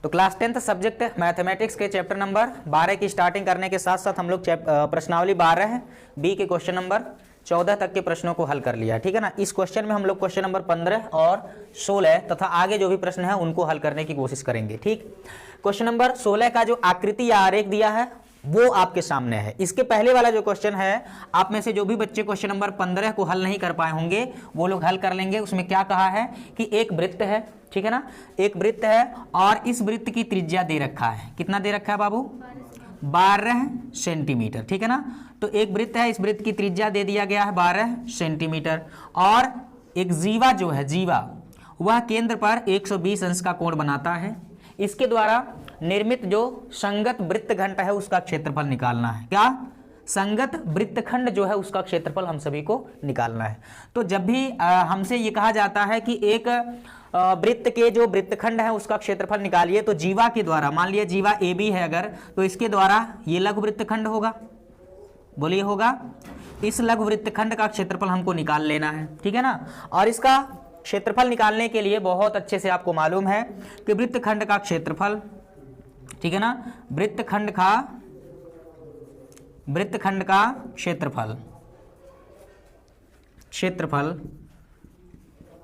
तो class 10th subject mathematics के chapter number 12 की स्टार्टिंग करने के साथ साथ हम लोग प्रश्नावली 12 बी के क्वेश्चन नंबर 14 तक के प्रश्नों को हल कर लिया, ठीक है ना। इस क्वेश्चन में हम लोग क्वेश्चन नंबर 15 और 16 तथा आगे जो भी प्रश्न है उनको हल करने की कोशिश करेंगे, ठीक। क्वेश्चन नंबर 16 का जो आकृति या आरेख दिया है वो आपके सामने है। इसके पहले वाला जो क्वेश्चन है, आप में से जो भी बच्चे क्वेश्चन नंबर 15 को हल नहीं कर पाए होंगे वो लोग हल कर लेंगे। उसमें क्या कहा है कि एक वृत्त है, ठीक है ना, एक वृत्त है और इस वृत्त की त्रिज्या दे रखा है। कितना दे रखा है बाबू? 12 सेंटीमीटर, ठीक है ना। तो एक वृत्त है, इस वृत्त की त्रिज्या दे दिया गया है 12 सेंटीमीटर और एक जीवा जो है, जीवा वह केंद्र पर 120 अंश का कोण बनाता है। इसके द्वारा निर्मित जो संगत वृत्तखंड है उसका क्षेत्रफल निकालना है। क्या? संगत वृत्तखंड जो है उसका क्षेत्रफल हम सभी को निकालना है। तो जब भी हमसे ये कहा जाता है कि एक वृत्त के जो वृत्तखंड है उसका क्षेत्रफल निकालिए, तो जीवा के द्वारा, मान लिया जीवा ए बी है अगर, तो इसके द्वारा ये लघु वृत्तखंड होगा, बोलिए होगा। इस लघु वृत्तखंड का क्षेत्रफल हमको निकाल लेना है, ठीक है ना। और इसका क्षेत्रफल निकालने के लिए बहुत अच्छे से आपको मालूम है कि वृत्तखंड का क्षेत्रफल, ठीक है ना, वृत्तखंड का क्षेत्रफल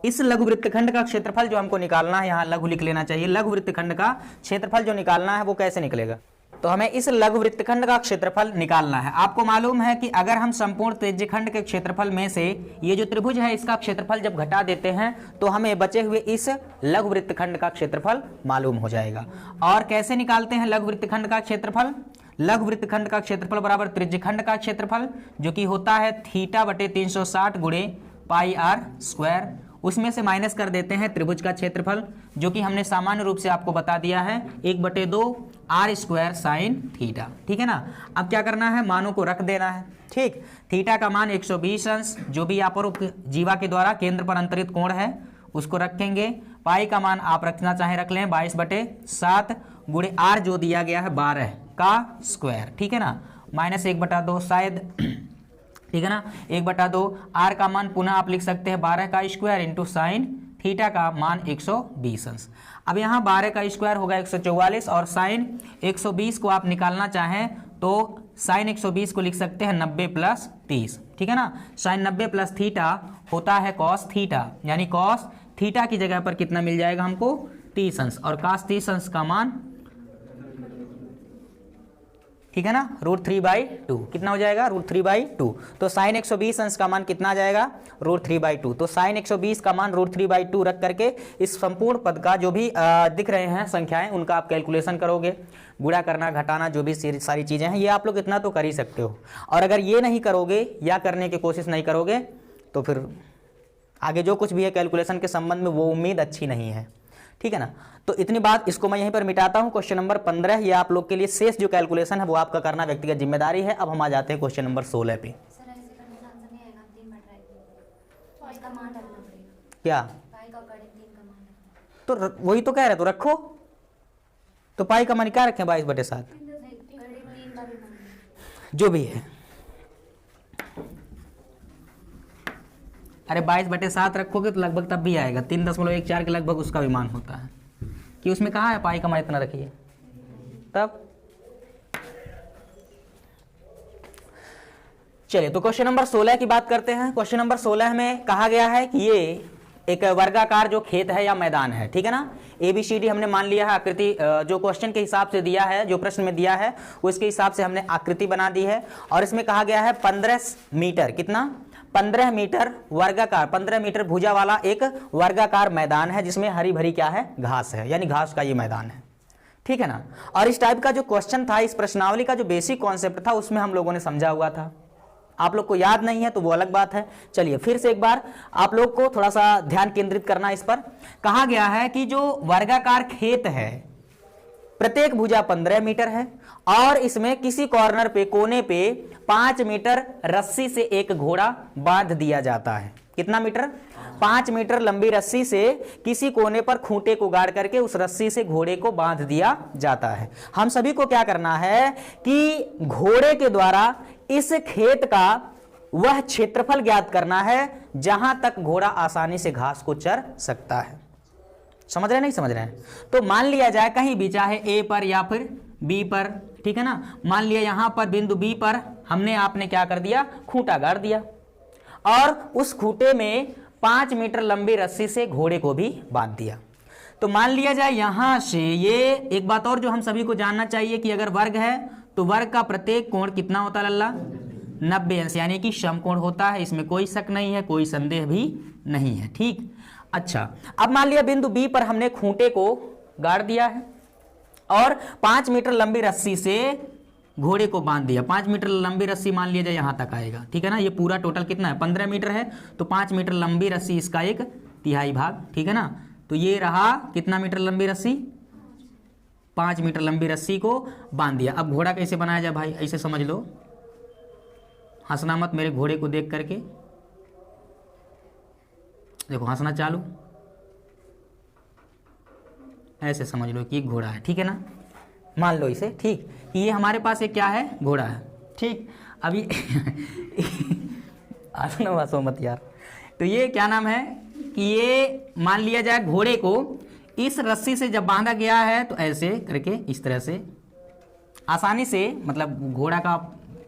इस लघु वृत्तखंड का क्षेत्रफल जो हमको निकालना है, यहां लघु लिख लेना चाहिए। लघु वृत्तखंड का क्षेत्रफल जो निकालना है वो कैसे निकलेगा? तो हमें इस लघु वृत्तखंड का क्षेत्रफल निकालना है। आपको मालूम है कि अगर हम संपूर्ण त्रिज्यखंड के क्षेत्रफल में से ये जो त्रिभुज है इसका क्षेत्रफल जब घटा देते हैं तो हमें बचे हुए इस लघु वृत्तखंड का क्षेत्रफल मालूम हो जाएगा। और कैसे निकालते हैं लघु वृत्तखंड का क्षेत्रफल? लघु वृत्तखंड का क्षेत्रफल बराबर त्रिज्यखंड का क्षेत्रफल, जो कि होता है θ/360 गुणे पाई r स्क्वायर। उसमें से माइनस कर देते हैं त्रिभुज का क्षेत्रफल, जो कि हमने सामान्य रूप से आपको बता दिया है 1/2 r स्क्वायर साइन थीटा, ठीक है ना। अब क्या करना है? मानों को रख देना है, ठीक। थीटा का मान 120 अंश, जो भी यहाँ पर जीवा के द्वारा केंद्र पर अंतरित कोण है उसको रखेंगे। पाई का मान आप रखना चाहे रख लें 22/7 गुणे r जो दिया गया है 12 का स्क्वायर, ठीक है ना, माइनस 1/2 शायद, ठीक है ना, 1/2 r का मान पुनः आप लिख सकते हैं 12 का स्क्वायर इंटू साइन थीटा का मान 120 अंश। अब यहाँ 12 का स्क्वायर होगा 144 और साइन 120 को आप निकालना चाहें तो साइन 120 को लिख सकते हैं 90 + 30, ठीक है ना। साइन 90 + थीटा होता है कॉस थीटा, यानी कॉस थीटा की जगह पर कितना मिल जाएगा हमको? 30 अंश। और कॉस 30 अंश का मान, ठीक है ना, √3/2 कितना हो जाएगा? √3/2। तो साइन 120 अंश का मान कितना आ जाएगा? √3/2। तो साइन 120 का मान √3/2 रख करके इस संपूर्ण पद का जो भी दिख रहे हैं संख्याएं उनका आप कैलकुलेशन करोगे। गुणा करना, घटाना, जो भी सारी चीजें हैं ये आप लोग इतना तो कर ही सकते हो। और अगर ये नहीं करोगे या करने की कोशिश नहीं करोगे तो फिर आगे जो कुछ भी है कैलकुलेशन के संबंध में वो उम्मीद अच्छी नहीं है, ठीक है ना। तो इतनी बात, इसको मैं यहीं पर मिटाता हूं। क्वेश्चन नंबर 15 ये आप लोग के लिए शेष जो कैलकुलेशन है वो आपका करना व्यक्तिगत जिम्मेदारी है। अब हम आ जाते हैं क्वेश्चन नंबर 16 पे। क्या? तो वही तो कह रहे, तो रखो। तो पाई का मान क्या रखें? 22/7 जो भी है। अरे 22/7 रखोगे तो लगभग तब भी आएगा 3.14 के लगभग उसका भी मान होता है, कि उसमें कहाँ है पाई का मान इतना रखिए तब। चलिए तो क्वेश्चन नंबर 16 की बात करते हैं। क्वेश्चन नंबर 16 में कहा गया है कि ये एक वर्गाकार जो खेत है या मैदान है, ठीक है ना। ABCD हमने मान लिया है आकृति, जो क्वेश्चन के हिसाब से दिया है, जो प्रश्न में दिया है उसके हिसाब से हमने आकृति बना दी है। और इसमें कहा गया है 15 मीटर, कितना? 15 मीटर वर्गाकार, 15 मीटर भुजा वाला एक वर्गाकार मैदान है जिसमें हरी भरी क्या है? घास है, यानी घास का ये मैदान है, ठीक है ना। और इस टाइप का जो क्वेश्चन था, इस प्रश्नावली का जो बेसिक कॉन्सेप्ट था उसमें हम लोगों ने समझा हुआ था। आप लोग को याद नहीं है तो वो अलग बात है। चलिए फिर से एक बार आप लोग को थोड़ा सा ध्यान केंद्रित करना इस पर। कहा गया है कि जो वर्गाकार खेत है प्रत्येक भुजा 15 मीटर है और इसमें किसी कॉर्नर पे, कोने पे 5 मीटर रस्सी से एक घोड़ा बांध दिया जाता है। कितना मीटर? 5 मीटर लंबी रस्सी से किसी कोने पर खूंटे को गाड़ करके उस रस्सी से घोड़े को बांध दिया जाता है। हम सभी को क्या करना है कि घोड़े के द्वारा इस खेत का वह क्षेत्रफल ज्ञात करना है जहां तक घोड़ा आसानी से घास को चर सकता है। समझ रहे हैं नहीं समझ रहे हैं? तो मान लिया जाए कहीं भी, चाहे ए पर या फिर बी पर, ठीक है ना, मान लिया यहां पर बिंदु बी पर हमने आपने क्या कर दिया, खूंटा गाड़ दिया और उस खूंटे में 5 मीटर लंबी रस्सी से घोड़े को भी बांध दिया। तो मान लिया जाए यहां से ये एक बात और जो हम सभी को जानना चाहिए कि अगर वर्ग है तो वर्ग का प्रत्येक कोण कितना होता है लल्ला, 90 अंश, यानी कि समकोण होता है, इसमें कोई शक नहीं है, कोई संदेह भी नहीं है। ठीक, अच्छा, अब मान लिया बिंदु बी पर हमने खूंटे को गाड़ दिया है और 5 मीटर लंबी रस्सी से घोड़े को बांध दिया। 5 मीटर लंबी रस्सी मान लिया जाए यहां तक आएगा, ठीक है ना, ये पूरा टोटल कितना है, 15 मीटर है, तो 5 मीटर लंबी रस्सी इसका 1/3 भाग, ठीक है ना। तो ये रहा कितना मीटर लंबी रस्सी, 5 मीटर लंबी रस्सी को बांध दिया। अब घोड़ा कैसे बनाया जाए भाई, ऐसे समझ लो, हंसना मत मेरे घोड़े को देख करके, देखो हंसना चालू, ऐसे समझ लो कि एक घोड़ा है, ठीक है ना, मान लो इसे, ठीक, कि ये हमारे पास एक क्या है, घोड़ा है, ठीक। अभी हंसो मत यार, तो ये क्या नाम है कि ये मान लिया जाए घोड़े को इस रस्सी से जब बांधा गया है तो ऐसे करके इस तरह से आसानी से, मतलब घोड़ा का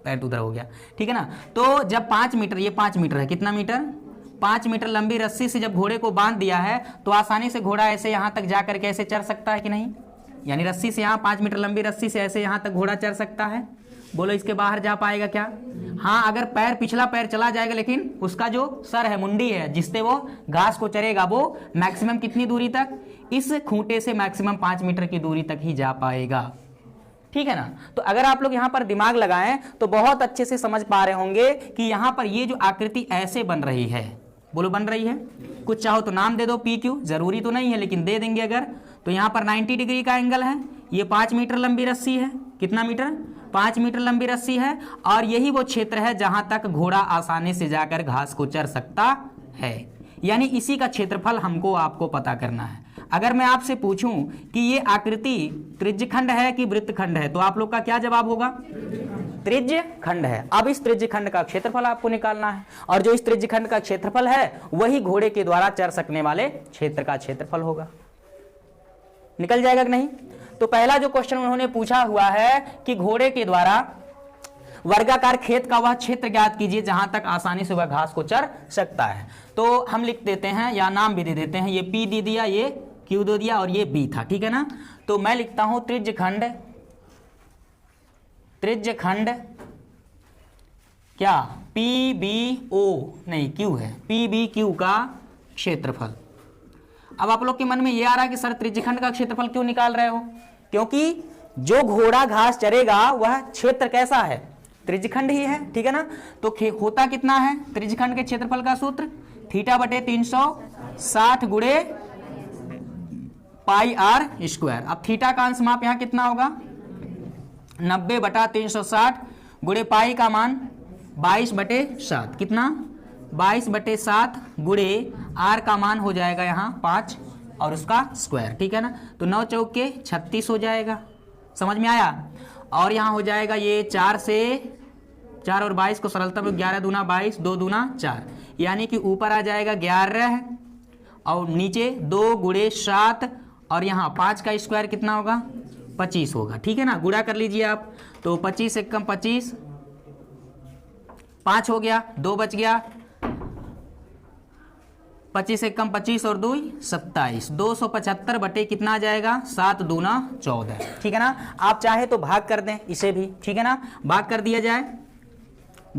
पैर उधर हो गया, ठीक है ना। तो जब 5 मीटर, ये 5 मीटर है, कितना मीटर, 5 मीटर लंबी रस्सी से जब घोड़े को बांध दिया है तो आसानी से घोड़ा ऐसे यहां तक जा करके ऐसे चढ़ सकता है कि नहीं, यानी रस्सी से यहाँ 5 मीटर लंबी रस्सी से ऐसे यहां तक घोड़ा चढ़ सकता है, बोलो इसके बाहर जा पाएगा क्या? हाँ, अगर पैर, पिछला पैर चला जाएगा, लेकिन उसका जो सर है, मुंडी है, जिससे वो घास को चरेगा, वो मैक्सिमम कितनी दूरी तक, इस खूंटे से मैक्सिमम 5 मीटर की दूरी तक ही जा पाएगा, ठीक है ना। तो अगर आप लोग यहां पर दिमाग लगाएं तो बहुत अच्छे से समझ पा रहे होंगे कि यहां पर ये जो आकृति ऐसे बन रही है, बोलो बन रही है, कुछ चाहो तो नाम दे दो पी क्यू, जरूरी तो नहीं है लेकिन दे देंगे अगर, तो यहां पर 90 डिग्री का एंगल है, ये 5 मीटर लंबी रस्सी है, कितना मीटर, 5 मीटर लंबी रस्सी है, और यही वो क्षेत्र है जहां तक घोड़ा आसानी से जाकर घास को चर सकता है, यानी इसी का क्षेत्रफल हमको आपको पता करना है। अगर मैं आपसे पूछूं कि ये आकृति त्रिज्यखंड है कि वृत्तखंड है, तो आप लोग का क्या जवाब होगा, त्रिज्यखंड है। अब इस त्रिज्यखंड का क्षेत्रफल आपको निकालना है, और जो इस त्रिज्यखंड का क्षेत्रफल है वही घोड़े के द्वारा चर सकने वाले क्षेत्र का क्षेत्रफल होगा। निकल जाएगा कि नहीं? तो पहला जो क्वेश्चन उन्होंने पूछा हुआ है कि घोड़े के द्वारा वर्गाकार खेत का वह क्षेत्र ज्ञात कीजिए जहां तक आसानी से वह घास को चर सकता है। तो हम लिख देते हैं या नाम भी दे देते हैं, ये P दे दिया, ये Q दे दिया और ये B था, ठीक है ना। तो मैं लिखता हूं त्रिज्यखंड, त्रिज्यखंड क्या, PBO नहीं Q है, PBQ का क्षेत्रफल। अब आप लोग के मन में ये आ रहा है कि सर त्रिज्यखंड का क्षेत्रफल क्यों निकाल रहे हो, क्योंकि जो घोड़ा घास चरेगा वह क्षेत्र कैसा है, त्रिज्यखंड ही है, ठीक है ना। तो होता कितना है त्रिज्यखंड के क्षेत्रफल का सूत्र, θ/360 गुणे πr²। अब थीटा का अंश माप यहां कितना होगा, 90/360 गुणे पाई का मान 22/7, कितना 22/7 गुणे आर का मान हो जाएगा यहाँ 5 और उसका स्क्वायर, ठीक है ना। तो 9 चौके 36 हो जाएगा, समझ में आया। और यहाँ हो जाएगा ये 4 से 4 और 22 को सरलता में 11 दूना 22, 2 दूना 4, यानी कि ऊपर आ जाएगा 11 और नीचे 2 गुणे 7 और यहाँ 5 का स्क्वायर कितना होगा, 25 होगा, ठीक है ना। गुणा कर लीजिए आप, तो 25 से कम 25, 5 हो गया, 2 बच गया, 25 से कम 25 और 2 27, 275 बटे कितना आ जाएगा, 7 दूना 14, ठीक है ना। आप चाहे तो भाग कर दें इसे भी, ठीक है ना, भाग कर दिया जाए।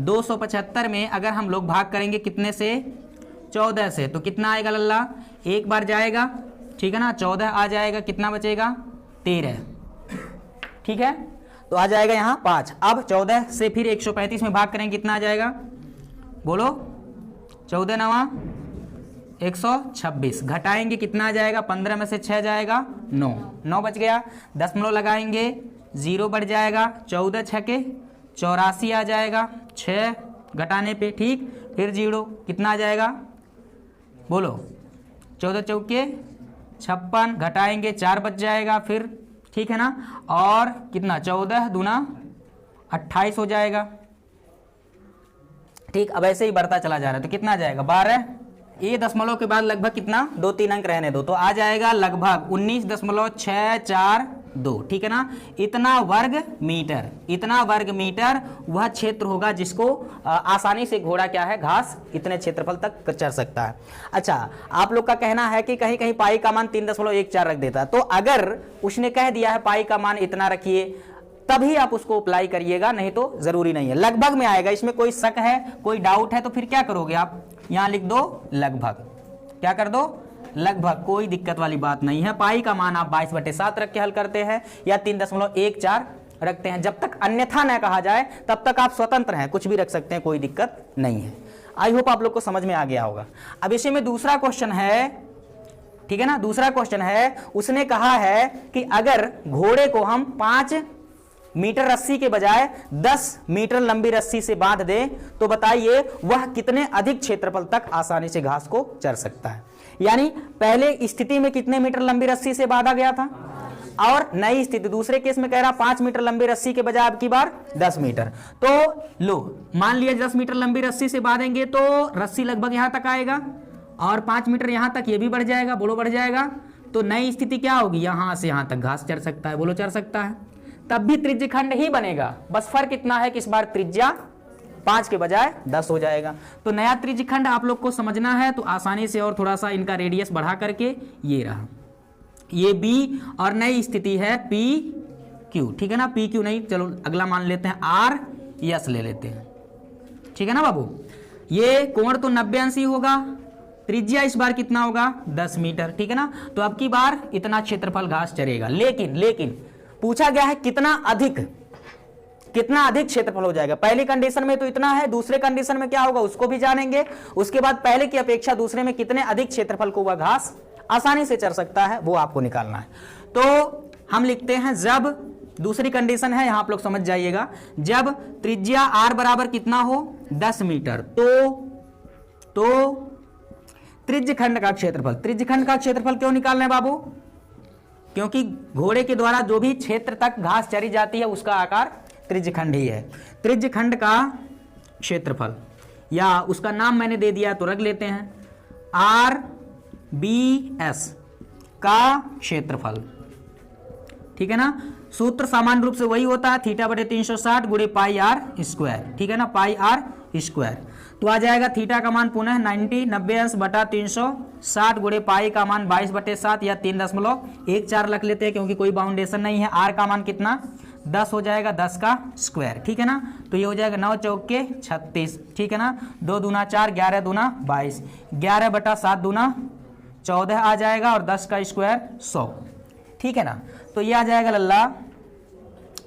275 में अगर हम लोग भाग करेंगे कितने से, 14 से, तो कितना आएगा लल्ला, एक बार जाएगा, ठीक है ना, 14 आ जाएगा, कितना बचेगा 13, ठीक है। तो आ जाएगा यहाँ 5। अब 14 से फिर 135 में भाग करेंगे, कितना आ जाएगा, बोलो 14 9 126, घटाएंगे कितना आ जाएगा, 15 में से 6 जाएगा 9, 9 बच गया, दशमलव लगाएंगे 0 बढ़ जाएगा, 14 छके 84 आ जाएगा, 6 घटाने पे, ठीक, फिर 0 कितना आ जाएगा, बोलो 14 चौके 56, घटाएंगे 4 बच जाएगा फिर, ठीक है ना। और कितना 14 दूना 28 हो जाएगा, ठीक। अब ऐसे ही बढ़ता चला जा रहा है, तो कितना आ जाएगा 12 ये दशमलव के बाद लगभग कितना 2-3 अंक रहने दो, तो आ जाएगा लगभग 19.642, ठीक है ना। इतना वर्ग मीटर वह क्षेत्र होगा जिसको आसानी से घोड़ा क्या है घास इतने क्षेत्रफल तक चढ़ सकता है। अच्छा, आप लोग का कहना है कि कहीं कहीं पाई का मान 3.14 रख देता, तो अगर उसने कह दिया है पाई का मान इतना रखिए तभी आप उसको अप्लाई करिएगा, नहीं तो जरूरी नहीं है। लगभग में आएगा, इसमें कोई शक है कोई डाउट है तो फिर क्या करोगे आप, यहां लिख दो लगभग, क्या कर दो लगभग, कोई दिक्कत वाली बात नहीं है। पाई का मान आप 22/7 रख के हल करते हैं या 3.14 रखते हैं, जब तक अन्यथा न कहा जाए तब तक आप स्वतंत्र हैं, कुछ भी रख सकते हैं, कोई दिक्कत नहीं है। आई होप आप लोग को समझ में आ गया होगा। अब इसी में दूसरा क्वेश्चन है, ठीक है ना, दूसरा क्वेश्चन है, उसने कहा है कि अगर घोड़े को हम 5 मीटर रस्सी के बजाय 10 मीटर लंबी रस्सी से बांध दे तो बताइए वह कितने अधिक क्षेत्रफल तक आसानी से घास को चर सकता है। यानी पहले स्थिति में कितने मीटर लंबी रस्सी से बांधा गया था, और नई स्थिति दूसरे केस में कह रहा 5 मीटर लंबी रस्सी के बजाय अब की बार 10 मीटर। तो लो मान लिया 10 मीटर लंबी रस्सी से बांधेंगे तो रस्सी लगभग यहां तक आएगा और 5 मीटर यहां तक, ये भी बढ़ जाएगा, बोलो बढ़ जाएगा। तो नई स्थिति क्या होगी, यहां से यहां तक घास चर सकता है, बोलो चर सकता है, तब भी त्रिज्यखंड ही बनेगा, बस फर्क इतना है कि इस बार त्रिज्या 5 के बजाय 10 हो जाएगा। तो नया त्रिज्यखंड आप लोग को समझना है तो आसानी से और थोड़ा सा इनका रेडियस बढ़ा करके ये रहा, ये बी और नई स्थिति है पी क्यू, ठीक है ना। पी क्यू नहीं, चलो अगला मान लेते हैं आर यस ले लेते हैं, ठीक है ना बाबू। ये कोण तो 90 अंश ही होगा, त्रिज्या इस बार कितना होगा 10 मीटर, ठीक है ना। तो अब की बार इतना क्षेत्रफल घास चरेगा, लेकिन पूछा गया है कितना अधिक क्षेत्रफल हो जाएगा। पहली कंडीशन में तो इतना है, दूसरे कंडीशन में क्या होगा उसको भी जानेंगे। उसके बाद पहले की अपेक्षा दूसरे में कितने अधिक क्षेत्रफल को वह घास आसानी से चर सकता है वो आपको निकालना है। तो हम लिखते हैं जब दूसरी कंडीशन है, यहां आप लोग समझ जाइएगा, जब त्रिज्या r बराबर कितना हो 10 मीटर तो त्रिज्यखंड का क्षेत्रफल क्यों निकालना है बाबू, क्योंकि घोड़े के द्वारा जो भी क्षेत्र तक घास चरी जाती है उसका आकार त्रिज्यखंड ही है। त्रिज्यखंड का क्षेत्रफल या उसका नाम मैंने दे दिया तो रख लेते हैं RBS का क्षेत्रफल, ठीक है ना। सूत्र सामान्य रूप से वही होता है θ/360 गुणे पाई आर स्क्वायर, ठीक है ना, पाई आर स्क्वायर। तो आ जाएगा थीटा का मान पुनः 90 अंश बटा 360 गुणे पाई का मान 22/7 या 3.14 रख लेते हैं क्योंकि कोई बाउंडेशन नहीं है। आर का मान कितना 10 हो जाएगा, 10 का स्क्वायर, ठीक है ना। तो ये हो जाएगा 9 चौके 36, ठीक है ना। 2 दूना 4, 11 दूना 22, 11/7 दूना 14 आ जाएगा और 10 का स्क्वायर 100, ठीक है ना। तो ये आ जाएगा लल्ला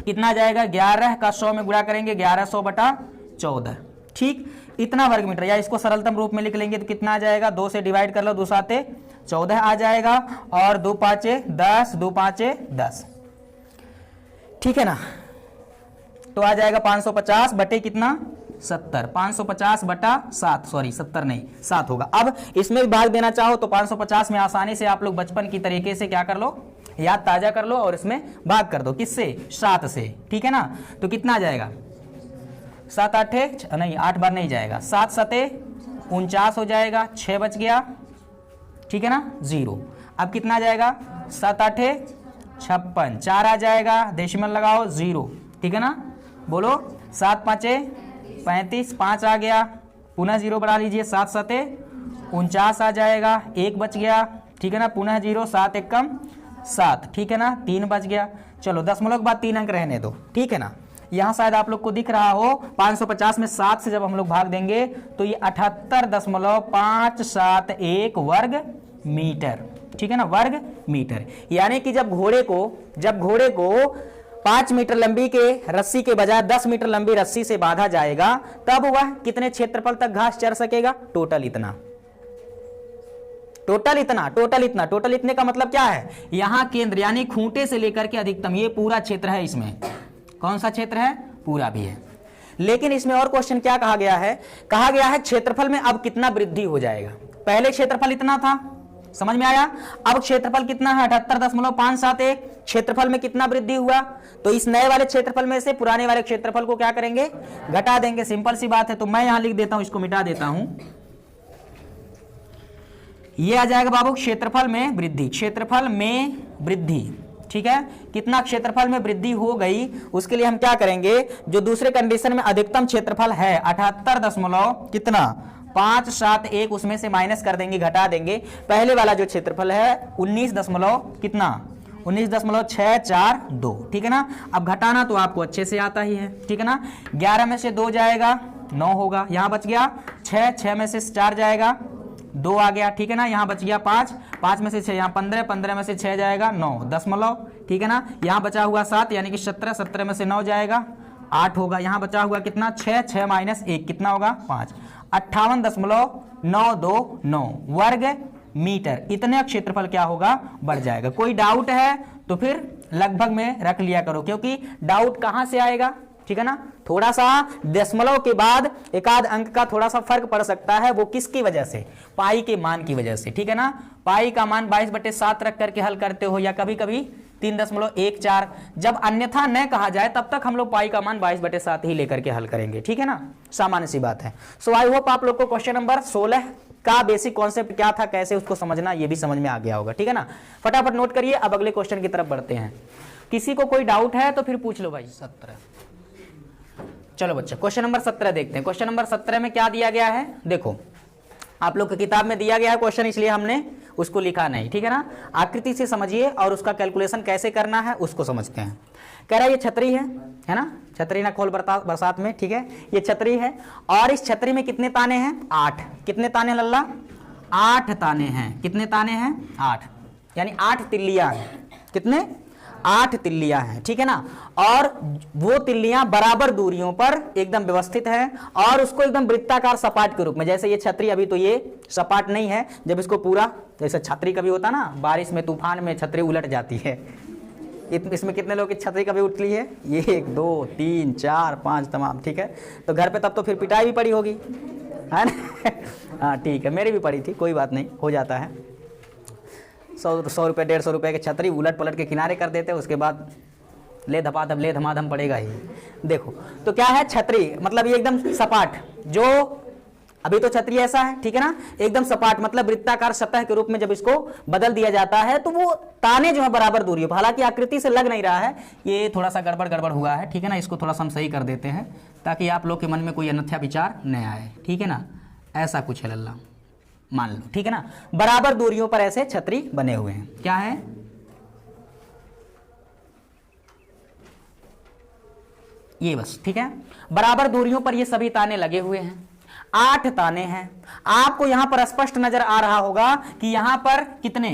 कितना आ जाएगा 11 का 100 में गुणा करेंगे 1100/14, ठीक। इतना वर्ग मीटर, या इसको सरलतम रूप में लिख लेंगे तो कितना आ जाएगा 2 से डिवाइड कर लो, 2 7 14 आ जाएगा और 2 5 10, 2 5 10, ठीक है ना। तो आ जाएगा 550 बटे कितना 70, 550/7, सॉरी 70 नहीं 7 होगा। अब इसमें भी भाग देना चाहो तो 550 में आसानी से आप लोग बचपन की तरीके से क्या कर लो, याद ताजा कर लो और इसमें भाग कर दो, किससे 7 से, ठीक है ना। तो कितना आ जाएगा 7 8 नहीं 8 बार नहीं जाएगा, 7 7 49 हो जाएगा, 6 बच गया, ठीक है ना 0। अब कितना आ जाएगा 7 8 56, 4 आ जाएगा, डेसिमल लगाओ 0, ठीक है ना। बोलो 7 5 35, 5 आ गया, पुनः 0 बढ़ा लीजिए, 7 7 49 आ जाएगा, 1 बच गया, ठीक है ना, पुनः 0, 7 1 7, ठीक है ना, 3 बच गया। चलो दशमलव के बाद 3 अंक रहने दो, ठीक है ना। यहां शायद आप लोग को दिख रहा हो 550 में 7 से जब हम लोग भाग देंगे तो ये 78.571 वर्ग मीटर, ठीक है ना, वर्ग मीटर। यानी कि जब घोड़े को 5 मीटर लंबी के रस्सी के बजाय 10 मीटर लंबी रस्सी से बांधा जाएगा तब वह कितने क्षेत्रफल तक घास चर सकेगा, टोटल इतने का मतलब क्या है, यहां केंद्र यानी खूंटे से लेकर के अधिकतम ये पूरा क्षेत्र है, इसमें कौन सा क्षेत्र है, पूरा भी है। लेकिन इसमें और क्वेश्चन क्या कहा गया है क्षेत्रफल में अब कितना वृद्धि हो जाएगा। पहले क्षेत्रफल इतना था, समझ में आया, अब क्षेत्रफल कितना है 78.571, क्षेत्रफल में कितना वृद्धि हुआ। तो इस नए वाले क्षेत्रफल में से पुराने वाले क्षेत्रफल को क्या करेंगे, घटा देंगे, सिंपल सी बात है। तो मैं यहां लिख देता हूं, इसको मिटा देता हूं, ये आ जाएगा बाबू क्षेत्रफल में वृद्धि, क्षेत्रफल में वृद्धि, ठीक है। कितना क्षेत्रफल में वृद्धि हो गई, उसके लिए हम क्या करेंगे, जो दूसरे कंडीशन में अधिकतम क्षेत्रफल है 78 दशमलव कितना 571, उसमें से माइनस कर देंगे, घटा देंगे। पहले वाला जो क्षेत्रफल है 19 दशमलव कितना 19.642, ठीक है ना। अब घटाना तो आपको अच्छे से आता ही है, ठीक है ना। 11 में से 2 जाएगा 9 होगा, यहाँ बच गया 6, 6 में से 4 जाएगा 2 आ गया, ठीक है ना। यहाँ बच गया 5, 5 में से 6 यहाँ 15, 15 में से 6 जाएगा 9 दशमलव, ठीक है ना। यहाँ बचा हुआ 7 यानी कि 17, 17 में से 9 जाएगा 8 होगा। यहाँ बचा हुआ कितना 6, 6 माइनस 1 कितना होगा 5, 58.929 वर्ग मीटर। इतने क्षेत्रफल क्या होगा बढ़ जाएगा। कोई डाउट है तो फिर लगभग में रख लिया करो, क्योंकि डाउट कहां से आएगा, ठीक है ना। थोड़ा सा दशमलव के बाद एक आध अंक का थोड़ा सा फर्क पड़ सकता है, वो किसकी वजह से, पाई के मान की वजह से, ठीक है ना। पाई का मान 22/7 रख करके हल करते हो, या कभी कभी 3.14, जब अन्यथा न कहा जाए तब तक हम लोग पाई का मान 22/7 ही लेकर के हल करेंगे, ठीक है ना। सामान्य सी बात है। सो आई होप आप लोग को क्वेश्चन नंबर 16 का बेसिक कॉन्सेप्ट क्या था, कैसे उसको समझना, ये भी समझ में आ गया होगा, ठीक है ना। फटाफट नोट करिए, अब अगले क्वेश्चन की तरफ बढ़ते हैं। किसी को कोई डाउट है तो फिर पूछ लो भाई। 17, चलो बच्चा क्वेश्चन नंबर 17 देखते हैं। क्वेश्चन नंबर 17 में क्या दिया गया है, देखो आप लोग की किताब में दिया गया है क्वेश्चन, इसलिए हमने उसको लिखा नहीं, ठीक है ना। आकृति से समझिए और उसका कैलकुलेशन कैसे करना है उसको समझते हैं। कह रहा है ये छतरी है ना, छतरी ना खोल बरसात में, ठीक है। ये छतरी है और इस छतरी में कितने ताने हैं 8, कितने ताने लल्ला 8 ताने हैं, कितने ताने हैं 8, यानी 8 तिल्लियां हैं, कितने 8 तिल्लियां हैं, ठीक है ना। और वो तिल्लियां बराबर दूरियों पर एकदम व्यवस्थित हैं और उसको एकदम वृत्ताकार सपाट के रूप में, जैसे ये छतरी अभी तो ये सपाट नहीं है, जब इसको पूरा जैसे छतरी कभी होता ना बारिश में तूफान में छतरी उलट जाती है, इसमें कितने लोग की छतरी कभी उठती है, 1 2 3 4 5 तमाम, ठीक है। तो घर पे तब तो फिर पिटाई भी पड़ी होगी, है ना। हाँ ठीक है, मेरी भी पड़ी थी, कोई बात नहीं, हो जाता है। 100 रुपये 150 रुपये की छतरी उलट पलट के किनारे कर देते हैं, उसके बाद ले धमाधम पड़ेगा ही। देखो तो क्या है छतरी, मतलब ये एकदम सपाट, जो अभी तो छतरी ऐसा है, ठीक है ना, एकदम सपाट, मतलब वृत्ताकार सतह के रूप में जब इसको बदल दिया जाता है तो वो ताने जो है बराबर दूरी, हालांकि आकृति से लग नहीं रहा है, ये थोड़ा सा गड़बड़ हुआ है, ठीक है ना। इसको थोड़ा सा हम सही कर देते हैं ताकि आप लोग के मन में कोई अन्यथा विचार न आए, ठीक है ना। ऐसा कुछ है लल्ला, मान लो, ठीक है ना। बराबर दूरियों पर ऐसे छतरी बने हुए हैं, क्या है ये, बस ठीक है। बराबर दूरियों पर ये सभी ताने लगे हुए हैं, 8 ताने हैं। आपको यहां पर स्पष्ट नजर आ रहा होगा कि यहां पर कितने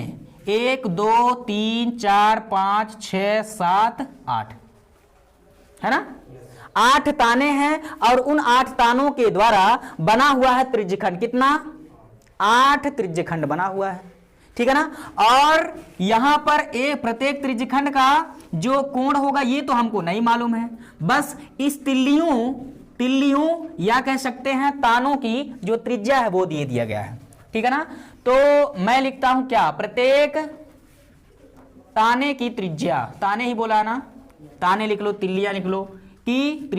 1 2 3 4 5 6 7 8 है ना, 8 ताने हैं और उन 8 तानों के द्वारा बना हुआ है त्रिज्यखंड, कितना 8 त्रिज्यखंड बना हुआ है, ठीक है ना। और यहां पर एक प्रत्येक त्रिज्यखंड का जो कोण होगा ये तो हमको नहीं मालूम है, बस इस तिल्लियों या कह सकते हैं तानों की जो त्रिज्या है वो दे दिया गया है, ठीक है ना। तो मैं लिखता हूं क्या, प्रत्येक ताने की त्रिज्या, ताने ही बोला ना, ताने लिख लो, तिल्लियां लिख लो, की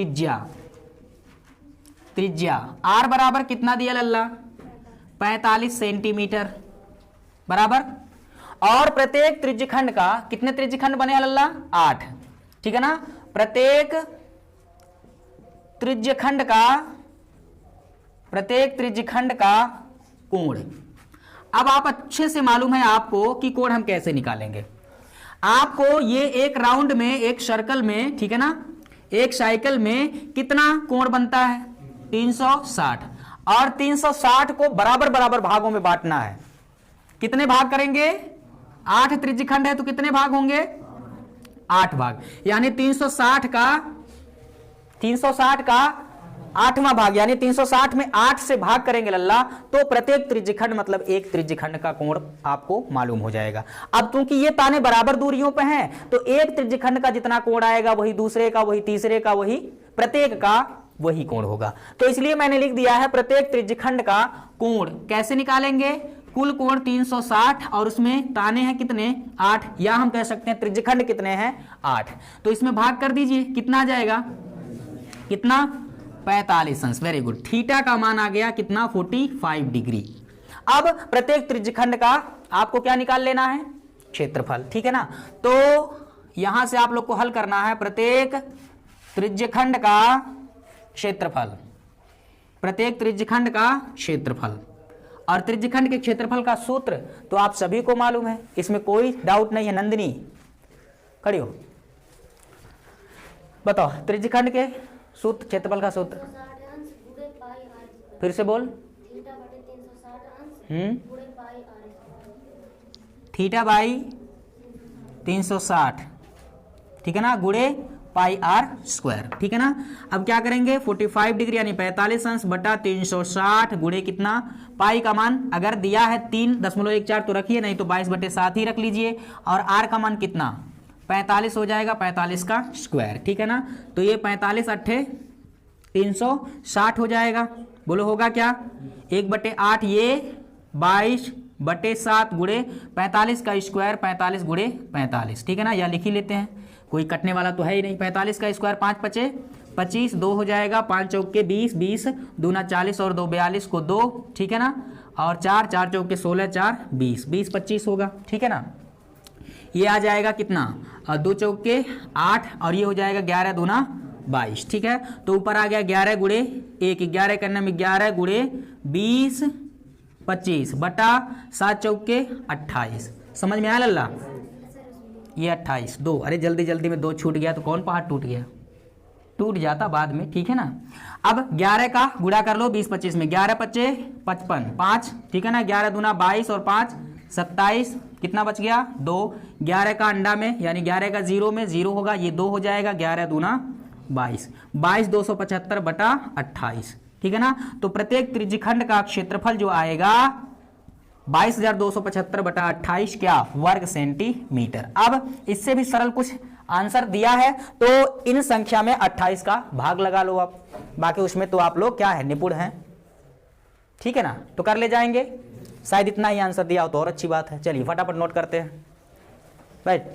त्रिज्या आर बराबर कितना दिया लल्ला 45 सेंटीमीटर बराबर। और प्रत्येक त्रिज्यखंड का कितने त्रिज्यखंड बने हैं लल्ला 8, ठीक है ना। प्रत्येक त्रिज्यखंड का कोण, अब आप अच्छे से मालूम है आपको कि कोण हम कैसे निकालेंगे। आपको ये एक राउंड में, एक सर्कल में, ठीक है ना, एक साइकिल में कितना कोण बनता है 360, और 360 को बराबर भागों में बांटना है। कितने भाग करेंगे, 8 त्रिज्यखंड है तो कितने भाग होंगे 8 भाग, यानी 360 का 8वां भाग, यानी 360 में 8 से भाग करेंगे लल्ला, तो प्रत्येक त्रिज्यखंड मतलब एक त्रिज्यखंड का कोण आपको मालूम हो जाएगा। अब क्योंकि ये ताने बराबर दूरियों पे हैं तो एक त्रिज्यखंड का जितना कोण आएगा वही दूसरे का, वही तीसरे का, वही प्रत्येक का वही कोण होगा। तो इसलिए मैंने लिख दिया है प्रत्येक त्रिज्यखंड का कोण कैसे निकालेंगे, कुल कोण 360 और उसमें ताने हैं कितने 8, या हम कह सकते हैं त्रिज्यखंड कितने हैं 8, तो इसमें भाग कर दीजिए, कितना आ जाएगा, कितना 45 अंश, वेरी गुड। थीटा का मान आ गया कितना 45 डिग्री। अब प्रत्येक त्रिज्यखंड का आपको क्या निकाल लेना है, क्षेत्रफल, ठीक है ना। तो यहां से आप लोग को हल करना है प्रत्येक त्रिज्यखंड का क्षेत्रफल, प्रत्येक त्रिज्यखंड का क्षेत्रफल। और त्रिज्यखंड के क्षेत्रफल का सूत्र तो आप सभी को मालूम है, इसमें कोई डाउट नहीं है। नंदिनी खड़ी हो, बताओ त्रिज्यखंड के सूत्र, क्षेत्रफल का सूत्र। फिर से बोल। थीटा बाई 360, ठीक है ना, गुणे पाई आर स्क्वायर, ठीक है ना। अब क्या करेंगे, 45 डिग्री यानी 45 अंश बटा 360 गुणे कितना, पाई का मान अगर दिया है 3.14 तो रखिए, नहीं तो 22/7 ही रख लीजिए। और आर का मान कितना, 45 हो जाएगा, 45 का स्क्वायर, ठीक है ना। तो ये 45 अट्ठे 360 हो जाएगा। बोलो होगा क्या, 1/8 ये 22/7 गुणे 45 का स्क्वायर, 45 गुणे 45, ठीक है ना। या लिख ही लेते हैं, कोई कटने वाला तो है ही नहीं। 45 का स्क्वायर 5 पचे 25, 2 हो जाएगा, 5 चौके 20, 20 दूना 40 और 2 42 को 2, ठीक है ना। और 4 4 चौके 16, 4 20, 20 25 होगा, ठीक है ना। ये आ जाएगा कितना, 2 चौके 8 और ये हो जाएगा 11 दूना 22, ठीक है। तो ऊपर आ गया 11 गुणे 1, 11 करने में 11 गुणे 20 25 बटा 7 चौके 28। समझ में आया लल्ला, ये 28, 2, अरे जल्दी जल्दी में 2 छूट गया तो कौन पहाड़ टूट गया, टूट जाता बाद में, ठीक है ना। अब 11 का गुणा कर लो 20 25 में, 11 पच्चे 55, 5, ठीक है ना, 11 दूना 22 और 5 27, कितना बच गया 2। 11 का अंडा में यानी 11 का 0 में 0 होगा, ये 2 हो जाएगा, 11 दूना 22, 22 275 बटा 28, ठीक है ना। तो प्रत्येक त्रिज्यखंड का क्षेत्रफल जो आएगा 22,275 बटा 28 क्या, वर्ग सेंटीमीटर। अब इससे भी सरल कुछ आंसर दिया है तो इन संख्या में 28 का भाग लगा लो आप, बाकी उसमें तो आप लोग क्या है, निपुण हैं, ठीक है ना। तो कर ले जाएंगे, शायद इतना ही आंसर दिया हो तो और अच्छी बात है। चलिए फटाफट नोट करते हैं, राइट।